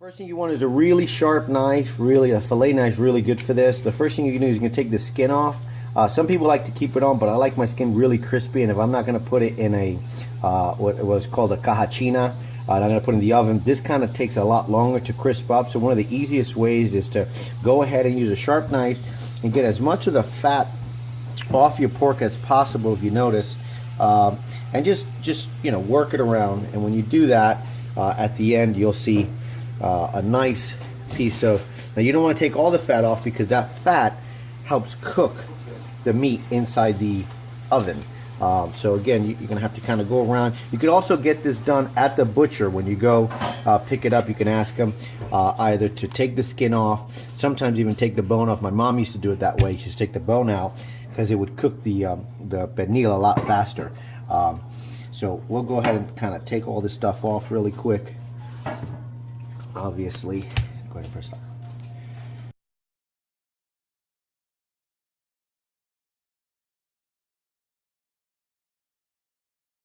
First thing you want is a really sharp knife. Really, a fillet knife is really good for this. The first thing you can do is you can take the skin off. Some people like to keep it on, but I like my skin really crispy, and if I'm not going to put it in a what was called a cajachina, I'm going to put it in the oven. This kind of takes a lot longer to crisp up, so one of the easiest ways is to go ahead and use a sharp knife and get as much of the fat off your pork as possible, if you notice, and just work it around. And when you do that, at the end you'll see a nice piece of. Now you don't want to take all the fat off because that fat helps cook the meat inside the oven. So again, you're gonna have to kind of go around. You could also get this done at the butcher. When you go pick it up, you can ask them either to take the skin off, sometimes even take the bone off. My mom used to do it that way. She'd take the bone out because it would cook the pernil a lot faster. So we'll go ahead and kind of take all this stuff off really quick. Obviously, go ahead and press stop.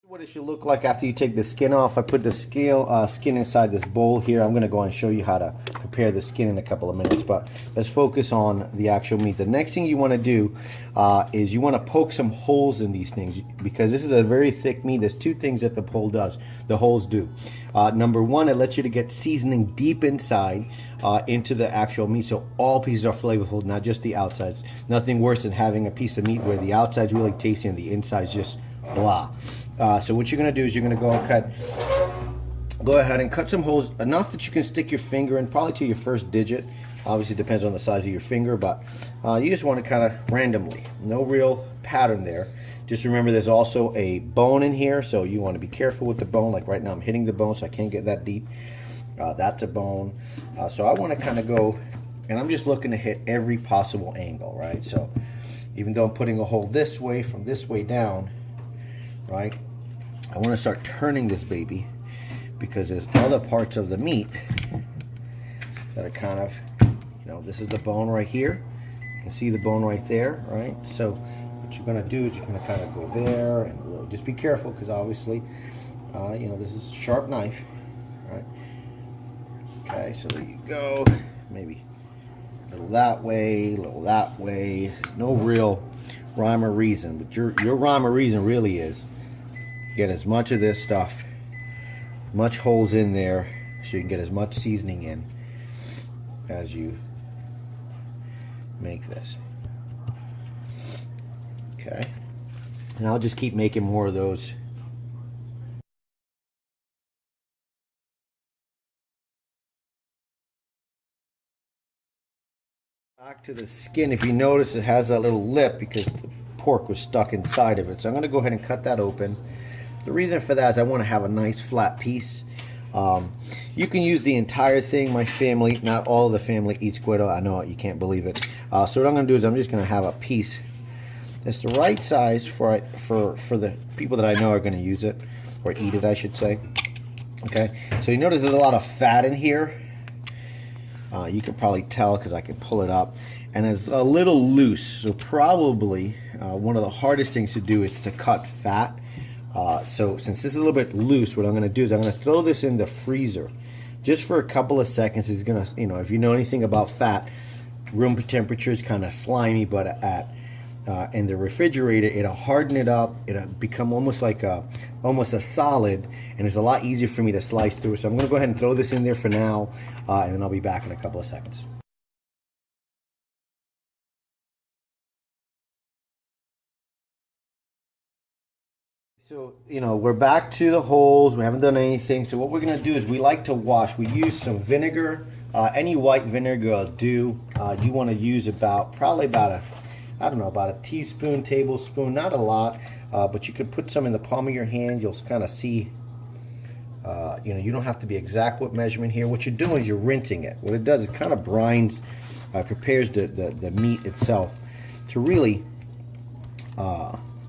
What it should look like after you take the skin off. I put the skin inside this bowl here. I'm going to go and show you how to prepare the skin in a couple of minutes, but let's focus on the actual meat. The next thing you want to do is you want to poke some holes in these things, because this is a very thick meat. There's two things that the holes do. Number one, it lets you to get seasoning deep inside into the actual meat, so all pieces are flavorful, not just the outsides. Nothing worse than having a piece of meat where the outside's really tasty and the inside's just blah. So what you're going to do is you're going to go ahead and cut some holes, enough that you can stick your finger in, probably to your first digit. Obviously it depends on the size of your finger, but you just want to kind of randomly, no real pattern there. Just remember there's also a bone in here, so you want to be careful with the bone. Like right now I'm hitting the bone, so I can't get that deep. That's a bone. So I want to kind of go, and I'm just looking to hit every possible angle, right? So even though I'm putting a hole this way, from this way down, right, I want to start turning this baby, because there's other parts of the meat that are kind of, this is the bone right here. You can see the bone right there, right? So what you're going to do is you're going to kind of go there, and really just be careful, because obviously, this is a sharp knife, right? Okay, so there you go. Maybe a little that way, a little that way. There's no real rhyme or reason, but your rhyme or reason really is get as much of this stuff, much holes in there, so you can get as much seasoning in as you make this. Okay, and I'll just keep making more of those. Back to the skin, if you notice it has that little lip because the pork was stuck inside of it. So I'm going to go ahead and cut that open. The reason for that is I want to have a nice flat piece. You can use the entire thing. My family, not all of the family, eats cuero. I know you can't believe it. So what I'm going to do is I'm just going to have a piece that's the right size for the people that I know are going to use it, or eat it, I should say. Okay, so you notice there's a lot of fat in here. You can probably tell because I can pull it up, and it's a little loose. So probably one of the hardest things to do is to cut fat. So since this is a little bit loose, what I'm going to do is I'm going to throw this in the freezer just for a couple of seconds. It's going to, if you know anything about fat, room temperature is kind of slimy, but in the refrigerator, it'll harden it up. It'll become almost like a solid, and it's a lot easier for me to slice through. So I'm going to go ahead and throw this in there for now, and then I'll be back in a couple of seconds. So, we're back to the holes. We haven't done anything. So what we're going to do is we like to wash. We use some vinegar. Any white vinegar will do. You want to use probably about a teaspoon, tablespoon, not a lot, but you could put some in the palm of your hand. You'll kind of see, you don't have to be exact with measurement here. What you're doing is you're rinsing it. What it does is it kind of brines, prepares the meat itself to really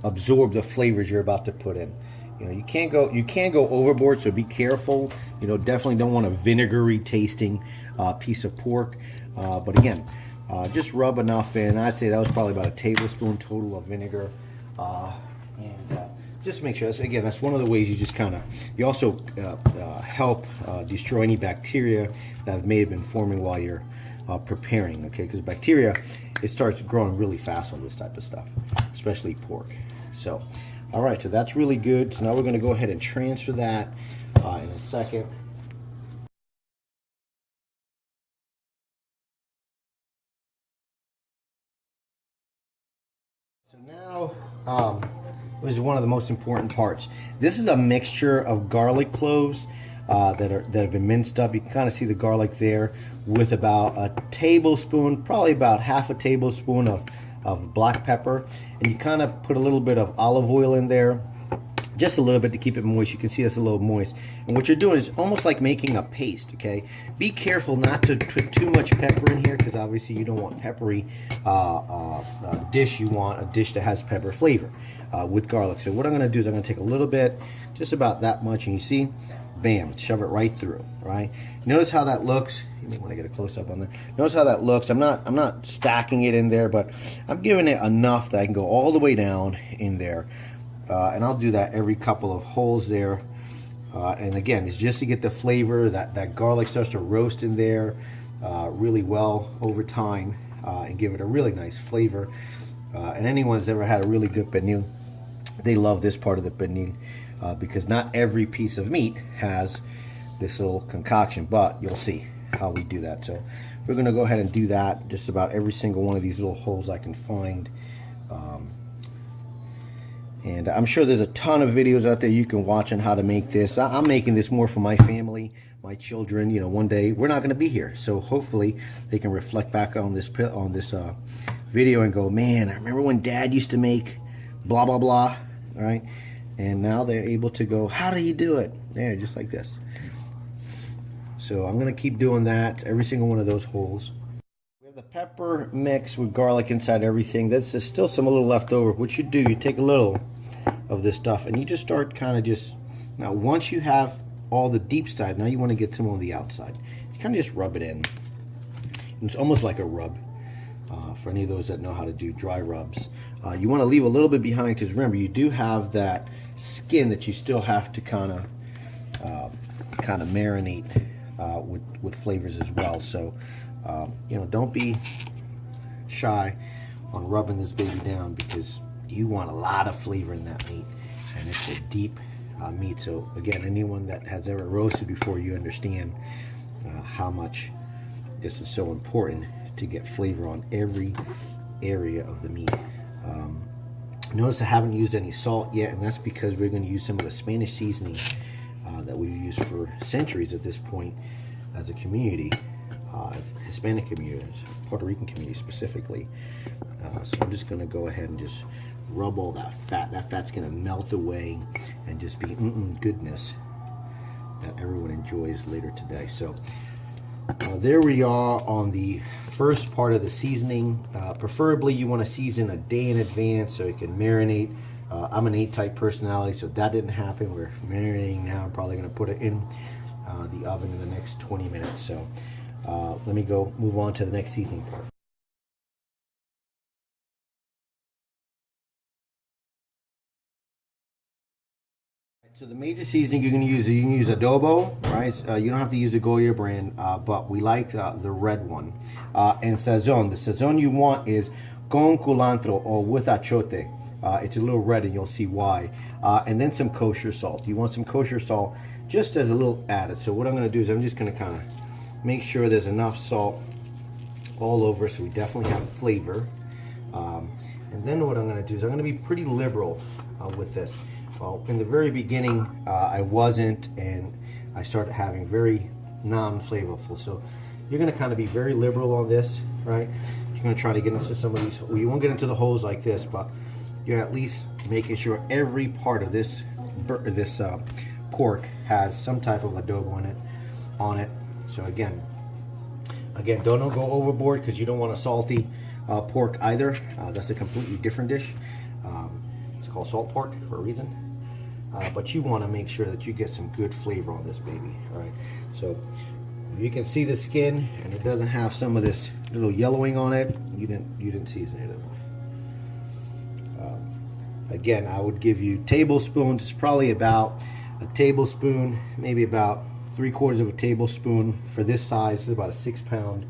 absorb the flavors you're about to put in. You can't go overboard, so be careful. Definitely don't want a vinegary tasting piece of pork. But again, just rub enough in. I'd say that was probably about a tablespoon total of vinegar. And just make sure. Again, that's one of the ways you just kind of, you also help destroy any bacteria that may have been forming while you're preparing, okay? Because bacteria, it starts growing really fast on this type of stuff, especially pork. So, all right, so that's really good. So now we're going to go ahead and transfer that in a second. So now, this is one of the most important parts. This is a mixture of garlic cloves that have been minced up. You can kind of see the garlic there, with about a tablespoon, probably about half a tablespoon of black pepper, and you kind of put a little bit of olive oil in there, just a little bit to keep it moist. You can see it's a little moist. And what you're doing is almost like making a paste, okay? Be careful not to put too much pepper in here, because obviously you don't want peppery dish. You want a dish that has pepper flavor with garlic. So what I'm going to do is I'm going to take a little bit, just about that much, and you see, bam, shove it right through, right? Notice how that looks. You may want to get a close-up on that. Notice how that looks. I'm not stacking it in there, but I'm giving it enough that I can go all the way down in there. And I'll do that every couple of holes there. And again, it's just to get the flavor. That garlic starts to roast in there really well over time and give it a really nice flavor. And anyone who's ever had a really good pernil, they love this part of the pernil because not every piece of meat has this little concoction, but you'll see how we do that. So we're going to go ahead and do that just about every single one of these little holes I can find. And I'm sure there's a ton of videos out there you can watch on how to make this. I'm making this more for my family, my children. You know, one day we're not going to be here, so hopefully they can reflect back on this video and go, man, I remember when Dad used to make blah blah blah. All right, and now they're able to go, how did he do it? Yeah, just like this. So I'm going to keep doing that, every single one of those holes. We have the pepper mix with garlic inside everything. There's still some a little left over. What you do, you take a little of this stuff and you just start kind of just, now once you have all the deep side, now you want to get some on the outside. You kind of just rub it in. It's almost like a rub for any of those that know how to do dry rubs. You want to leave a little bit behind, because remember, you do have that skin that you still have to kind of marinate with flavors as well. So you know, don't be shy on rubbing this baby down, because you want a lot of flavor in that meat, and it's a deep meat. So again, anyone that has ever roasted before, you understand how much this is so important to get flavor on every area of the meat. Notice I haven't used any salt yet, and that's because we're going to use some of the Spanish seasoning that we've used for centuries at this point as a community, Hispanic community, Puerto Rican community specifically. So I'm just going to go ahead and just rub all that fat. That fat's going to melt away and just be goodness that everyone enjoys later today. So there we are on the first part of the seasoning. Preferably you want to season a day in advance so it can marinate. I'm an 8-type personality, so that didn't happen. We're marinating now. I'm probably going to put it in the oven in the next 20 minutes. So let me go move on to the next seasoning part. So the major seasoning you're going to use, you can use adobo, right? You don't have to use the Goya brand, but we like the red one. And sazon. The sazon you want is con culantro or with achote. It's a little red, and you'll see why. And then some kosher salt. You want some kosher salt just as a little added. So what I'm going to do is I'm just going to kind of make sure there's enough salt all over, so we definitely have flavor. And then what I'm going to do is I'm going to be pretty liberal with this. Well, in the very beginning, I wasn't, and I started having very non-flavorful. So you're going to kind of be very liberal on this, right? You're going to try to get into some of these. Well, you won't get into the holes like this, but you're at least making sure every part of this pork has some type of adobo in it, on it. So again, don't go overboard, because you don't want a salty pork either. That's a completely different dish. It's called salt pork for a reason. But you want to make sure that you get some good flavor on this baby. All right. So you can see the skin, and it doesn't have some of this little yellowing on it. You didn't season it enough. Again, I would give you tablespoons. It's probably about a tablespoon, maybe about 3/4 of a tablespoon for this size. This is about a 6-pound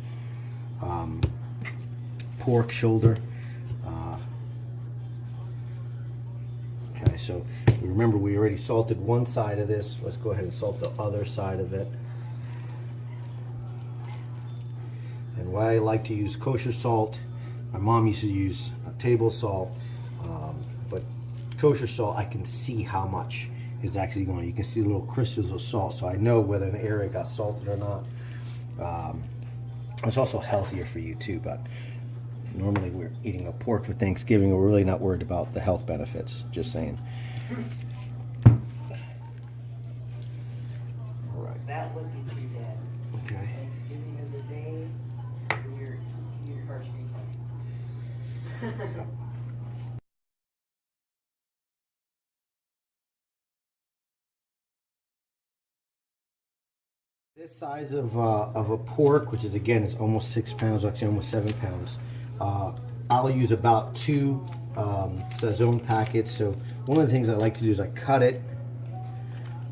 pork shoulder. Okay, so remember we already salted one side of this. Let's go ahead and salt the other side of it. And why I like to use kosher salt, my mom used to use table salt, but kosher salt, I can see how much is actually going. You can see little crystals of salt, so I know whether an area got salted or not. It's also healthier for you too, but normally we're eating a pork for Thanksgiving. We're really not worried about the health benefits, just saying. All right. That would be too bad. Okay. Thanksgiving is a day for your harsh income. This size of a pork, which is again is almost 6 pounds, actually almost 7 pounds. I'll use about 2 Sazon packets. So one of the things I like to do is I cut it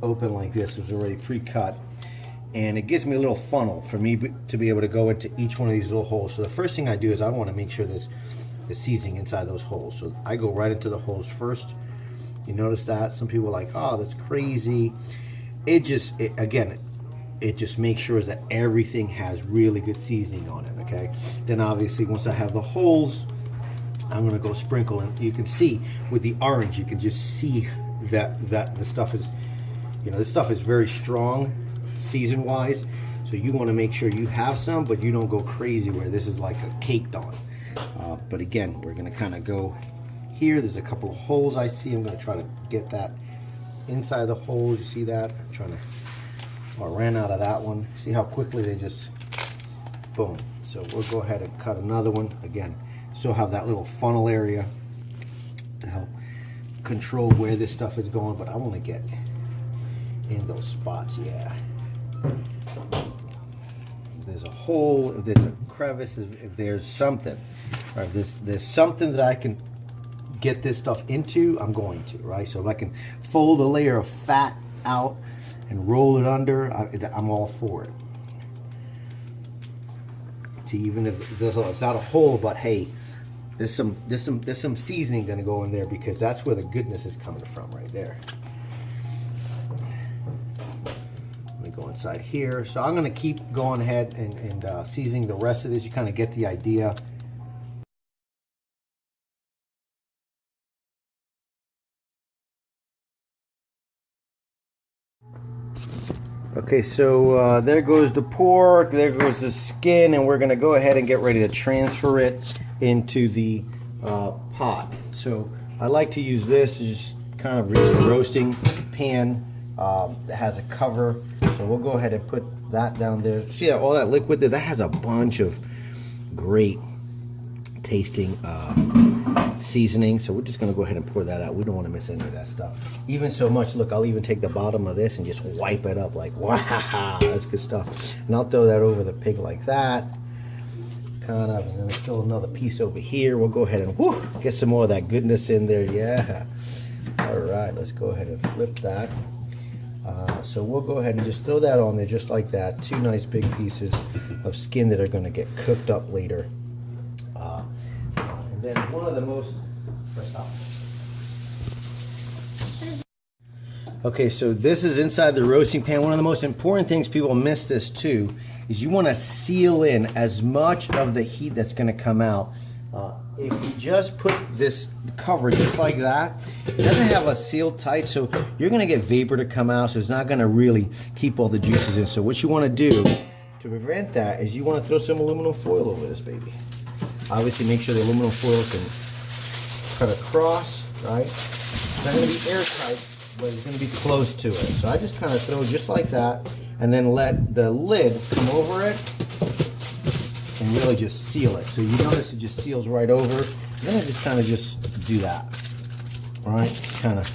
open like this. It was already pre-cut, and it gives me a little funnel for me to be able to go into each one of these little holes. So the first thing I do is I want to make sure there's seasoning inside those holes. So I go right into the holes first. You notice that? Some people are like, oh, that's crazy. It just makes sure that everything has really good seasoning on it, okay? Then obviously once I have the holes, I'm gonna go sprinkle, and you can see with the orange, you can just see that the stuff is, this stuff is very strong season-wise, so you wanna make sure you have some, but you don't go crazy where this is like a caked on. But again, we're gonna kinda go here. There's a couple of holes I see. I'm gonna try to get that inside the holes. You see that? I'm trying to, I ran out of that one. See how quickly they just, boom. So we'll go ahead and cut another one. Again, still have that little funnel area to help control where this stuff is going, but I want to get in those spots, yeah. If there's a hole, if there's a crevice, if there's something, or if there's something that I can get this stuff into, I'm going to, right? So if I can fold a layer of fat out and roll it under, I'm all for it. See, even if it's not a hole, but hey, there's some seasoning gonna go in there, because that's where the goodness is coming from, right there. Let me go inside here. So I'm gonna keep going ahead and seasoning the rest of this. You kind of get the idea. Okay, so there goes the pork, there goes the skin, and we're going to go ahead and get ready to transfer it into the pot. So I like to use this, just kind of just a roasting pan that has a cover. So we'll go ahead and put that down there. See all that liquid there? That has a bunch of great tasting seasoning, so we're just going to go ahead and pour that out. We don't want to miss any of that stuff. Even so much, look, I'll even take the bottom of this and just wipe it up like, wow, that's good stuff. And I'll throw that over the pig like that, kind of, and then there's still another piece over here. We'll go ahead and get some more of that goodness in there, yeah. All right, let's go ahead and flip that. So we'll go ahead and just throw that on there just like that. 2 nice big pieces of skin that are going to get cooked up later. Then one of the most, okay, so this is inside the roasting pan. One of the most important things, people miss this too, is you want to seal in as much of the heat that's going to come out. If you just put this cover just like that, it doesn't have a seal tight, so you're going to get vapor to come out, so it's not going to really keep all the juices in. So what you want to do to prevent that is you want to throw some aluminum foil over this baby. Obviously, make sure the aluminum foil can cut across, right? It's not going to be airtight, but it's going to be close to it. So I just kind of throw just like that, and then let the lid come over it, and really just seal it. So you notice it just seals right over. Then I just kind of just do that, all right? Kind of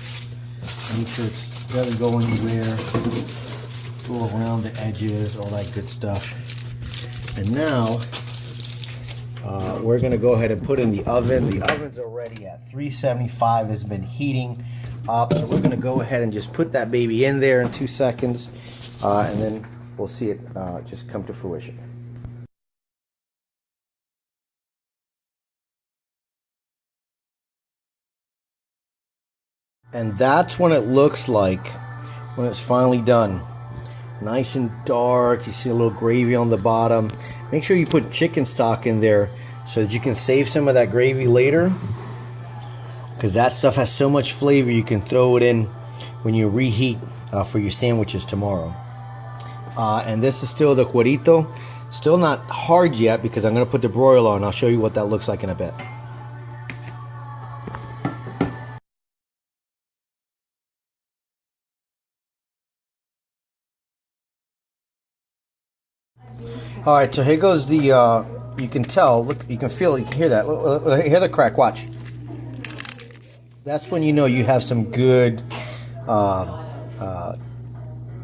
make sure it doesn't go anywhere. Go around the edges, all that good stuff. And now, We're gonna go ahead and put in the oven. The oven's already at 375, has been heating up. So we're gonna go ahead and just put that baby in there in 2 seconds, and then we'll see it just come to fruition. And that's when it looks like when it's finally done. Nice and dark. You see a little gravy on the bottom. Make sure you put chicken stock in there so that you can save some of that gravy later, because that stuff has so much flavor. You can throw it in when you reheat for your sandwiches tomorrow. And this is still the cuerito. Still not hard yet because I'm going to put the broiler on. I'll show you what that looks like in a bit. All right, so here goes the, you can tell, look, you can feel it, you can hear that. Hear the crack, watch. That's when you know you have some good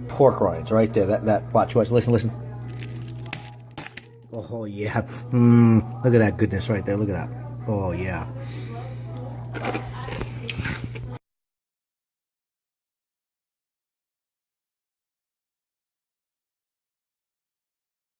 pork rinds right there. Watch, listen. Oh, yeah. Look at that goodness right there, look at that. Oh, yeah.